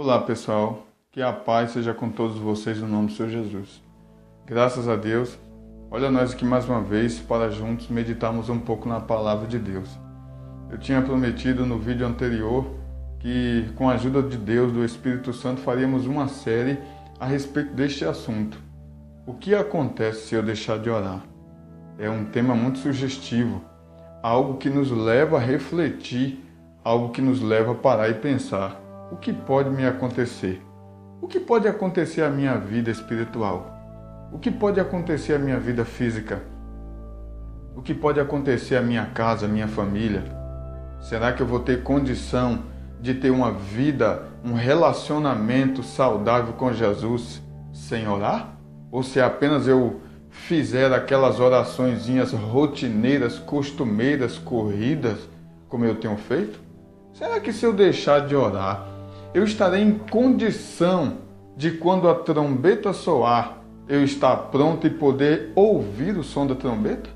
Olá pessoal, que a paz seja com todos vocês no nome do Senhor Jesus. Graças a Deus, olha nós aqui mais uma vez para juntos meditarmos um pouco na palavra de Deus. Eu tinha prometido no vídeo anterior que com a ajuda de Deus, do Espírito Santo, faríamos uma série a respeito deste assunto. O que acontece se eu deixar de orar? É um tema muito sugestivo, algo que nos leva a refletir, algo que nos leva a parar e pensar. O que pode me acontecer? O que pode acontecer à minha vida espiritual? O que pode acontecer à minha vida física? O que pode acontecer à minha casa, à minha família? Será que eu vou ter condição de ter uma vida, um relacionamento saudável com Jesus sem orar? Ou se apenas eu fizer aquelas oraçõezinhas rotineiras, costumeiras, corridas, como eu tenho feito? Será que se eu deixar de orar, eu estarei em condição de, quando a trombeta soar, eu estar pronto e poder ouvir o som da trombeta?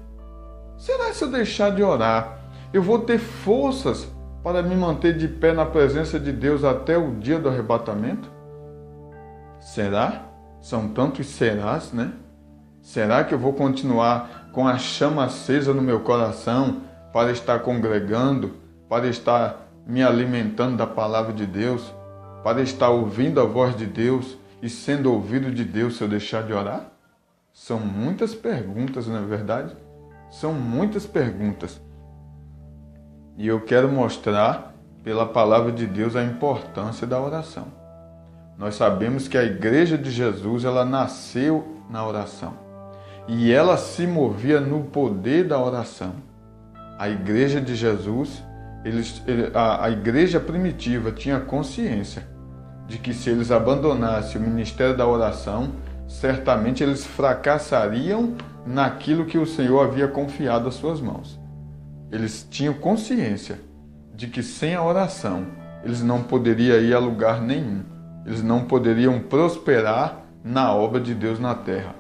Será que se eu deixar de orar, eu vou ter forças para me manter de pé na presença de Deus até o dia do arrebatamento? Será? São tantos serás, né? Será que eu vou continuar com a chama acesa no meu coração para estar congregando, para estar me alimentando da palavra de Deus, para estar ouvindo a voz de Deus e sendo ouvido de Deus se eu deixar de orar? São muitas perguntas, não é verdade? São muitas perguntas. E eu quero mostrar, pela palavra de Deus, a importância da oração. Nós sabemos que a Igreja de Jesus, ela nasceu na oração. E ela se movia no poder da oração. A Igreja de Jesus, a igreja primitiva tinha consciência de que se eles abandonassem o ministério da oração, certamente eles fracassariam naquilo que o Senhor havia confiado às suas mãos. Eles tinham consciência de que sem a oração eles não poderiam ir a lugar nenhum. Eles não poderiam prosperar na obra de Deus na terra.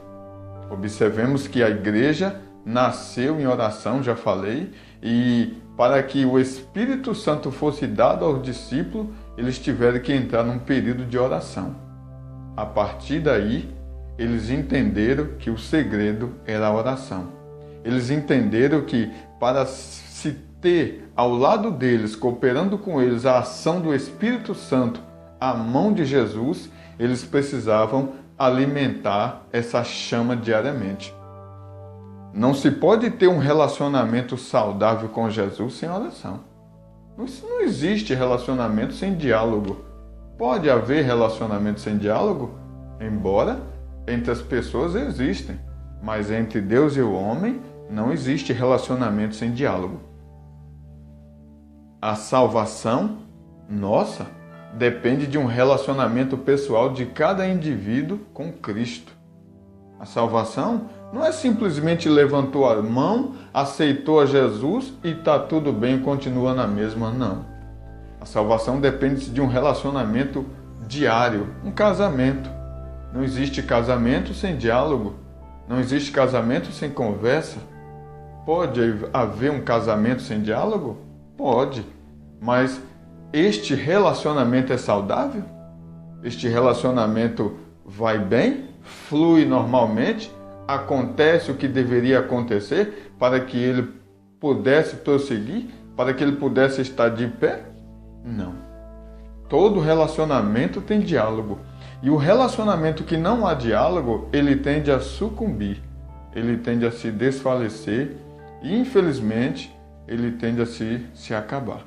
Observemos que a igreja nasceu em oração, já falei, e para que o Espírito Santo fosse dado aos discípulos, eles tiveram que entrar num período de oração. A partir daí, eles entenderam que o segredo era a oração. Eles entenderam que para se ter ao lado deles, cooperando com eles, a ação do Espírito Santo, a mão de Jesus, eles precisavam alimentar essa chama diariamente. Não se pode ter um relacionamento saudável com Jesus sem oração. Não existe relacionamento sem diálogo. Pode haver relacionamento sem diálogo? Embora entre as pessoas existem, mas entre Deus e o homem não existe relacionamento sem diálogo. A salvação nossa depende de um relacionamento pessoal de cada indivíduo com Cristo. A salvação não é simplesmente levantou a mão, aceitou a Jesus e está tudo bem, continua na mesma, não. A salvação depende de um relacionamento diário, um casamento. Não existe casamento sem diálogo, não existe casamento sem conversa. Pode haver um casamento sem diálogo? Pode, mas este relacionamento é saudável? Este relacionamento vai bem? Flui normalmente? Acontece o que deveria acontecer para que ele pudesse prosseguir? Para que ele pudesse estar de pé? Não. Todo relacionamento tem diálogo. E o relacionamento que não há diálogo, ele tende a sucumbir. Ele tende a se desfalecer e, infelizmente, ele tende a se acabar.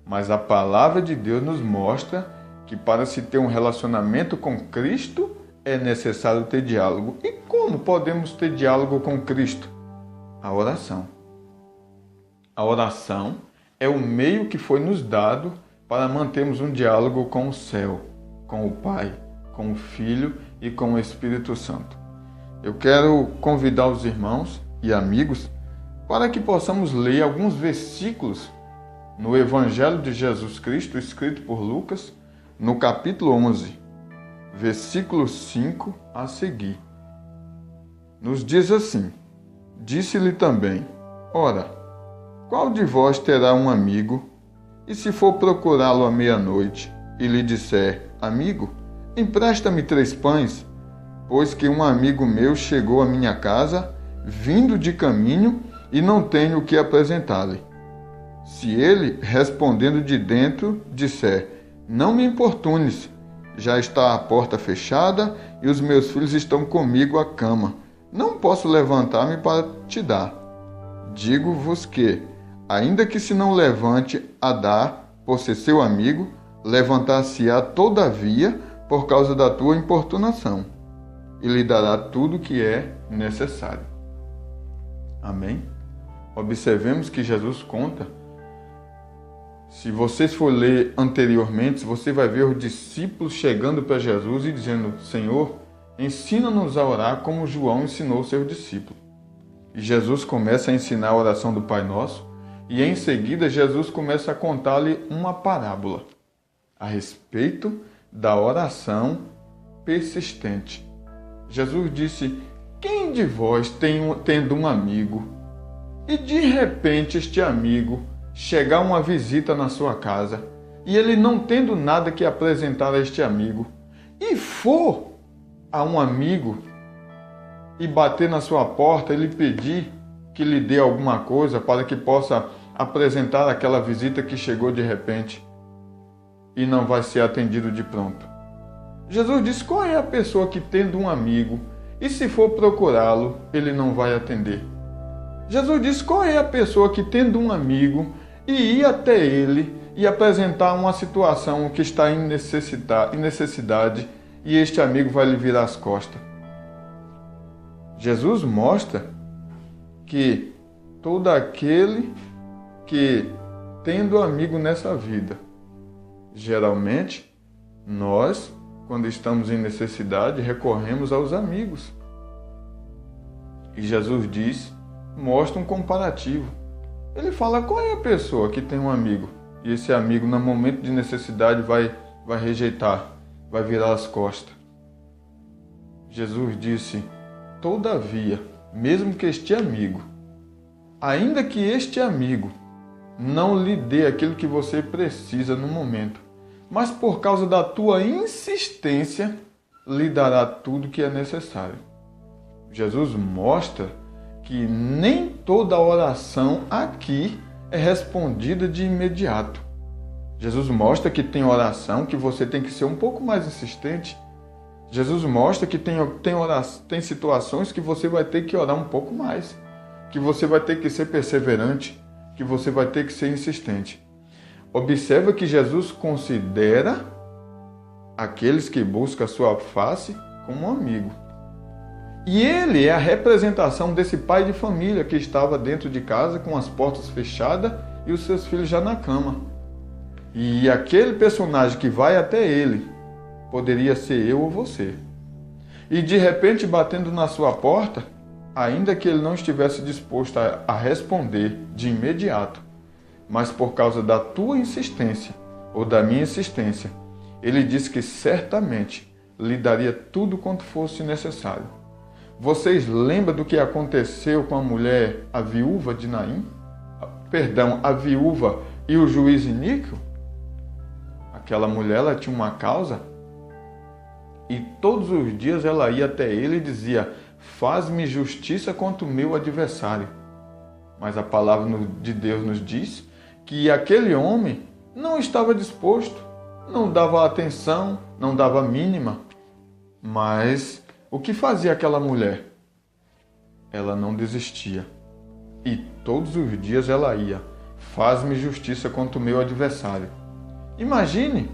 Mas a palavra de Deus nos mostra que para se ter um relacionamento com Cristo é necessário ter diálogo. E como podemos ter diálogo com Cristo? A oração. A oração é o meio que foi nos dado para mantermos um diálogo com o céu, com o Pai, com o Filho e com o Espírito Santo. Eu quero convidar os irmãos e amigos para que possamos ler alguns versículos no Evangelho de Jesus Cristo, escrito por Lucas, no capítulo 11, versículo 5 a seguir. Nos diz assim: disse-lhe também: ora, qual de vós terá um amigo, e se for procurá-lo à meia-noite, e lhe disser: amigo, empresta-me 3 pães, pois que um amigo meu chegou à minha casa, vindo de caminho, e não tenho o que apresentar-lhe. Se ele, respondendo de dentro, disser, não me importunes, já está a porta fechada e os meus filhos estão comigo à cama, não posso levantar-me para te dar. Digo-vos que, ainda que se não levante a dar, por ser seu amigo, levantar-se-á todavia por causa da tua importunação, e lhe dará tudo o que é necessário. Amém? Observemos que Jesus conta. Se vocês for ler anteriormente, você vai ver os discípulos chegando para Jesus e dizendo, Senhor, ensina-nos a orar como João ensinou seus discípulos. E Jesus começa a ensinar a oração do Pai Nosso, e em seguida Jesus começa a contar-lhe uma parábola a respeito da oração persistente. Jesus disse, quem de vós tendo um amigo, e de repente este amigo chegar uma visita na sua casa, e ele não tendo nada que apresentar a este amigo, e for a um amigo e bater na sua porta e lhe pedir que lhe dê alguma coisa para que possa apresentar aquela visita que chegou de repente e não vai ser atendido de pronto. Jesus diz, qual é a pessoa que tendo um amigo e se for procurá-lo, ele não vai atender? Jesus diz, qual é a pessoa que tendo um amigo e ir até ele e apresentar uma situação que está em necessidade e este amigo vai lhe virar as costas? Jesus mostra que todo aquele que tendo amigo nessa vida, geralmente nós, quando estamos em necessidade, recorremos aos amigos. E Jesus diz, mostra um comparativo. Ele fala, qual é a pessoa que tem um amigo e esse amigo, no momento de necessidade, vai rejeitar, vai virar as costas? Jesus disse, todavia, mesmo que este amigo, ainda que este amigo não lhe dê aquilo que você precisa no momento, mas por causa da tua insistência, lhe dará tudo que é necessário. Jesus mostra que nem toda oração aqui é respondida de imediato. Jesus mostra que tem oração que você tem que ser um pouco mais insistente. Jesus mostra que tem situações que você vai ter que orar um pouco mais, que você vai ter que ser perseverante, que você vai ter que ser insistente. Observa que Jesus considera aqueles que buscam a sua face como um amigo. E ele é a representação desse pai de família que estava dentro de casa com as portas fechadas e os seus filhos já na cama. E aquele personagem que vai até ele poderia ser eu ou você. E de repente, batendo na sua porta, ainda que ele não estivesse disposto a responder de imediato, mas por causa da tua insistência ou da minha insistência, ele disse que certamente lhe daria tudo quanto fosse necessário. Vocês lembram do que aconteceu com a mulher, a viúva de Naim? A viúva e o juiz iníquo? Aquela mulher, ela tinha uma causa e todos os dias ela ia até ele e dizia, faz-me justiça contra o meu adversário. Mas a palavra de Deus nos diz que aquele homem não estava disposto, não dava atenção, não dava mínima. Mas o que fazia aquela mulher? Ela não desistia. E todos os dias ela ia, faz-me justiça contra o meu adversário. Imagine,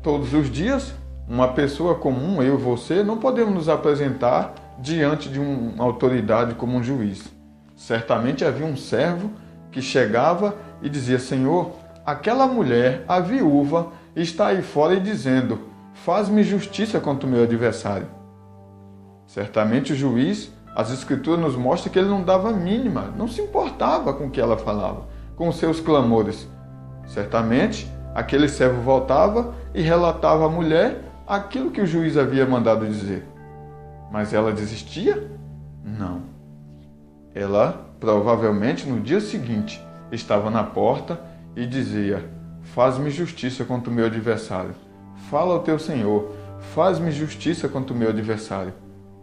todos os dias, uma pessoa comum, eu e você, não podemos nos apresentar diante de uma autoridade como um juiz. Certamente havia um servo que chegava e dizia, Senhor, aquela mulher, a viúva, está aí fora e dizendo, faz-me justiça contra o meu adversário. Certamente o juiz, as escrituras nos mostram que ele não dava mínima, não se importava com o que ela falava, com os seus clamores. Certamente aquele servo voltava e relatava à mulher aquilo que o juiz havia mandado dizer. Mas ela desistia? Não. Ela, provavelmente, no dia seguinte, estava na porta e dizia, faz-me justiça contra o meu adversário, fala ao teu senhor, faz-me justiça contra o meu adversário.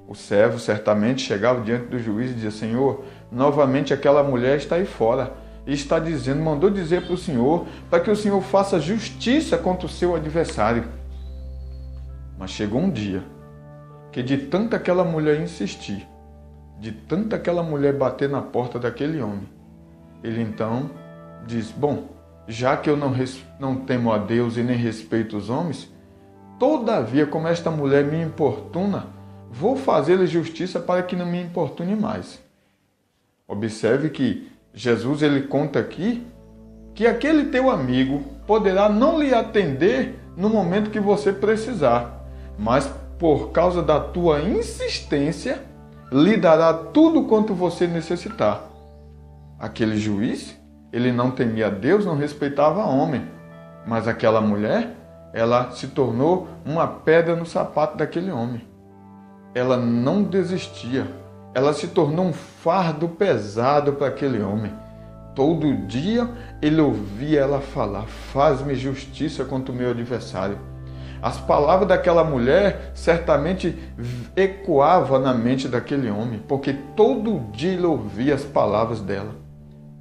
O servo certamente chegava diante do juiz e dizia: Senhor, novamente aquela mulher está aí fora e está dizendo, mandou dizer para o senhor, para que o senhor faça justiça contra o seu adversário. Mas chegou um dia que, de tanto aquela mulher insistir, de tanto aquela mulher bater na porta daquele homem, ele então diz: bom, já que eu não temo a Deus e nem respeito os homens, todavia, como esta mulher me importuna, vou fazer-lhe justiça para que não me importune mais. Observe que Jesus ele conta aqui que aquele teu amigo poderá não lhe atender no momento que você precisar, mas por causa da tua insistência, lhe dará tudo quanto você necessitar. Aquele juiz, ele não temia Deus, não respeitava homem, mas aquela mulher, ela se tornou uma pedra no sapato daquele homem. Ela não desistia, ela se tornou um fardo pesado para aquele homem. Todo dia ele ouvia ela falar: faz-me justiça contra o meu adversário. As palavras daquela mulher certamente ecoavam na mente daquele homem, porque todo dia ele ouvia as palavras dela.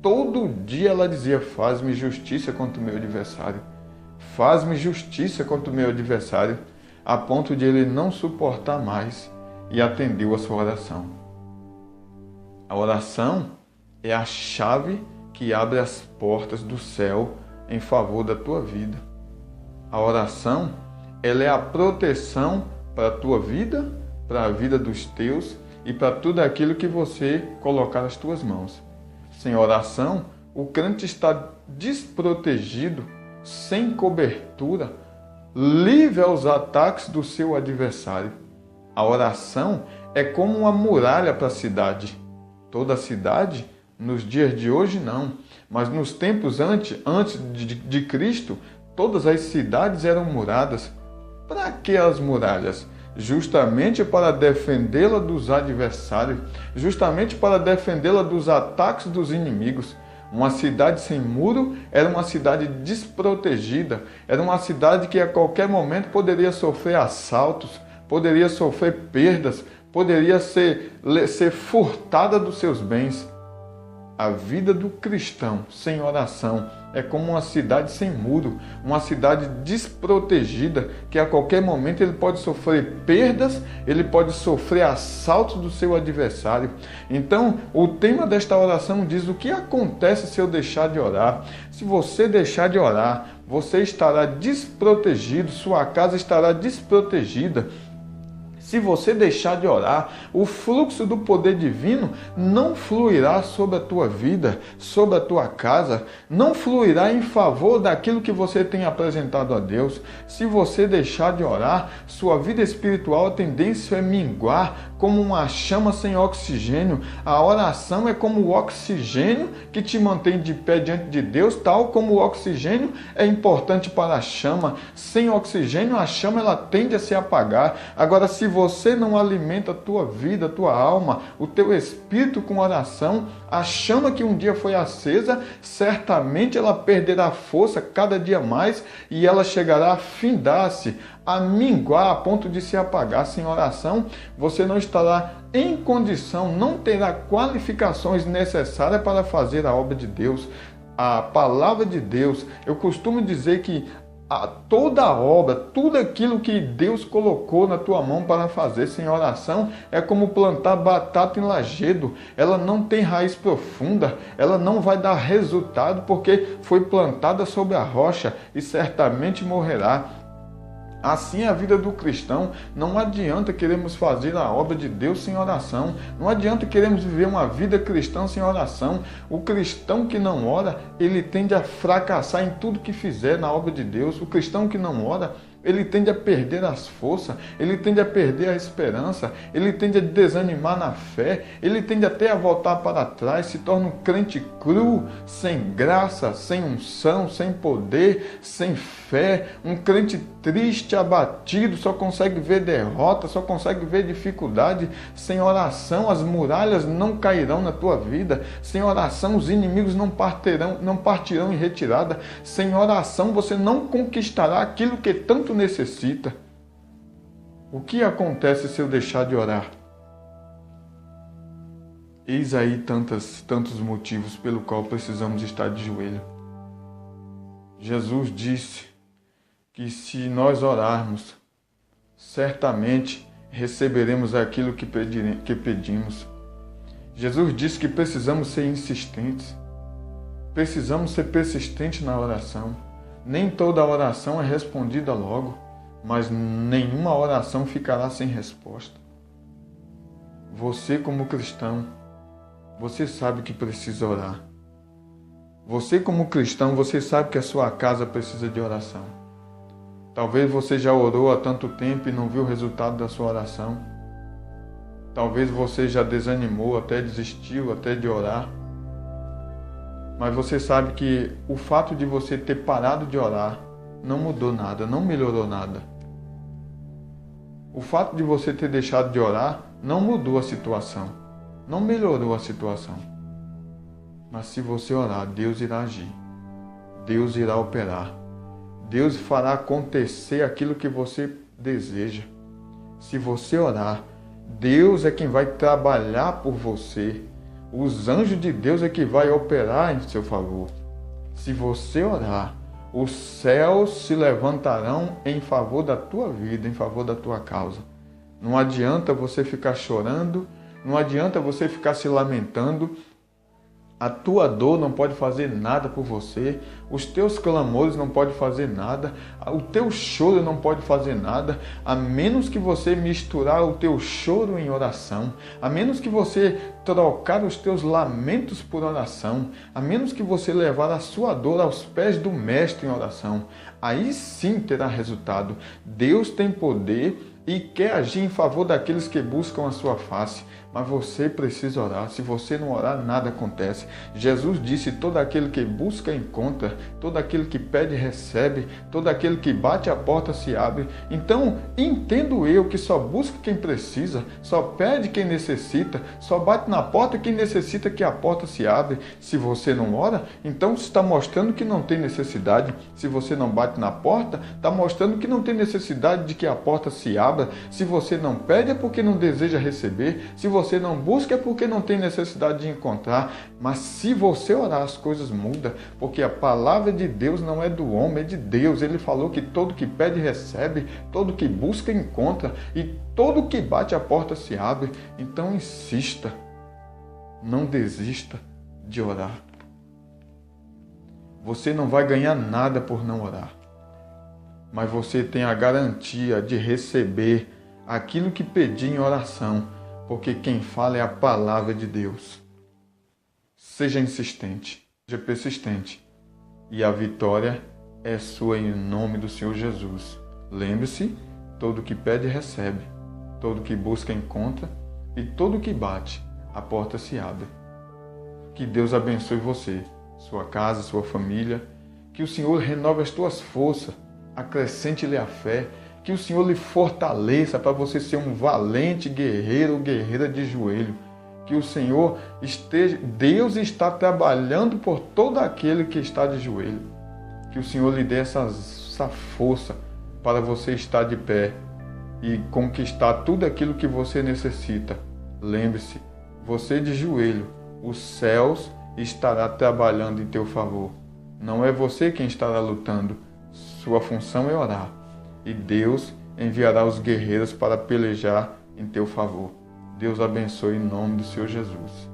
Todo dia ela dizia: faz-me justiça contra o meu adversário. Faz-me justiça contra o meu adversário, a ponto de ele não suportar mais e atendeu a sua oração. A oração é a chave que abre as portas do céu em favor da tua vida. A oração, ela é a proteção para a tua vida, para a vida dos teus e para tudo aquilo que você colocar nas tuas mãos. Sem oração, o crente está desprotegido, sem cobertura, livre aos ataques do seu adversário. A oração é como uma muralha para a cidade. Toda a cidade, nos dias de hoje não, mas nos tempos antes de Cristo, todas as cidades eram muradas. Para que as muralhas? Justamente para defendê-la dos adversários, justamente para defendê-la dos ataques dos inimigos. Uma cidade sem muro era uma cidade desprotegida, era uma cidade que a qualquer momento poderia sofrer assaltos, poderia sofrer perdas, poderia ser furtada dos seus bens. A vida do cristão sem oração é como uma cidade sem muro, uma cidade desprotegida, que a qualquer momento ele pode sofrer perdas, ele pode sofrer assaltos do seu adversário. Então, o tema desta oração diz: o que acontece se eu deixar de orar? Se você deixar de orar, você estará desprotegido, sua casa estará desprotegida. Se você deixar de orar, o fluxo do poder divino não fluirá sobre a tua vida, sobre a tua casa, não fluirá em favor daquilo que você tem apresentado a Deus. Se você deixar de orar, sua vida espiritual, a tendência é minguar como uma chama sem oxigênio. A oração é como o oxigênio que te mantém de pé diante de Deus, tal como o oxigênio é importante para a chama. Sem oxigênio, a chama ela tende a se apagar. Agora, se você não alimenta a tua vida, a tua alma, o teu espírito com oração, a chama que um dia foi acesa, certamente ela perderá força cada dia mais e ela chegará a findar-se, a minguar, a ponto de se apagar. Sem oração, você não estará em condição, não terá qualificações necessárias para fazer a obra de Deus. A palavra de Deus, eu costumo dizer que toda a obra, tudo aquilo que Deus colocou na tua mão para fazer sem oração é como plantar batata em lajedo. Ela não tem raiz profunda, ela não vai dar resultado porque foi plantada sobre a rocha e certamente morrerá. Assim é a vida do cristão. Não adianta queremos fazer a obra de Deus sem oração. Não adianta queremos viver uma vida cristã sem oração. O cristão que não ora, ele tende a fracassar em tudo que fizer na obra de Deus. O cristão que não ora, ele tende a perder as forças, ele tende a perder a esperança, ele tende a desanimar na fé, ele tende até a voltar para trás, se torna um crente cru, sem graça, sem unção, sem poder, sem fé, um crente triste, abatido, só consegue ver derrota, só consegue ver dificuldade. Sem oração, as muralhas não cairão na tua vida. Sem oração, os inimigos não partirão em retirada. Sem oração, você não conquistará aquilo que tanto tanto necessita. O que acontece se eu deixar de orar? Eis aí tantos motivos pelo qual precisamos estar de joelho. Jesus disse que se nós orarmos, certamente receberemos aquilo que pedimos. Jesus disse que precisamos ser insistentes. Precisamos ser persistentes na oração. Nem toda oração é respondida logo, mas nenhuma oração ficará sem resposta. Você, como cristão, você sabe que precisa orar. Você, como cristão, você sabe que a sua casa precisa de oração. Talvez você já orou há tanto tempo e não viu o resultado da sua oração. Talvez você já desanimou, até desistiu, até de orar. Mas você sabe que o fato de você ter parado de orar não mudou nada, não melhorou nada. O fato de você ter deixado de orar não mudou a situação, não melhorou a situação. Mas se você orar, Deus irá agir. Deus irá operar. Deus fará acontecer aquilo que você deseja. Se você orar, Deus é quem vai trabalhar por você. Os anjos de Deus é que vai operar em seu favor. Se você orar, os céus se levantarão em favor da tua vida, em favor da tua causa. Não adianta você ficar chorando, não adianta você ficar se lamentando. A tua dor não pode fazer nada por você, os teus clamores não podem fazer nada, o teu choro não pode fazer nada, a menos que você misturar o teu choro em oração, a menos que você trocar os teus lamentos por oração, a menos que você levar a sua dor aos pés do Mestre em oração. Aí sim terá resultado. Deus tem poder e quer agir em favor daqueles que buscam a sua face. Mas você precisa orar. Se você não orar, nada acontece. Jesus disse: todo aquele que busca, encontra. Todo aquele que pede, recebe. Todo aquele que bate, a porta se abre. Então, entendo eu que só busca quem precisa, só pede quem necessita, só bate na porta quem necessita que a porta se abre. Se você não ora, então você está mostrando que não tem necessidade. Se você não bate na porta, está mostrando que não tem necessidade de que a porta se abra. Se você não pede, é porque não deseja receber. Se você não busca, é porque não tem necessidade de encontrar. Mas se você orar, as coisas mudam, porque a palavra de Deus não é do homem, é de Deus. Ele falou que todo que pede, recebe, todo que busca, encontra, e todo que bate, a porta se abre. Então insista, não desista de orar. Você não vai ganhar nada por não orar, mas você tem a garantia de receber aquilo que pedir em oração, porque quem fala é a palavra de Deus. Seja insistente, seja persistente, e a vitória é sua em nome do Senhor Jesus. Lembre-se, todo que pede recebe, todo que busca encontra, e todo que bate, a porta se abre. Que Deus abençoe você, sua casa, sua família, que o Senhor renove as tuas forças, acrescente-lhe a fé, que o Senhor lhe fortaleça para você ser um valente guerreiro ou guerreira de joelho. Que o Senhor Deus está trabalhando por todo aquele que está de joelho. Que o Senhor lhe dê essa força para você estar de pé e conquistar tudo aquilo que você necessita. Lembre-se, você de joelho, os céus estará trabalhando em teu favor. Não é você quem estará lutando. Sua função é orar, e Deus enviará os guerreiros para pelejar em teu favor. Deus abençoe em nome do Senhor Jesus.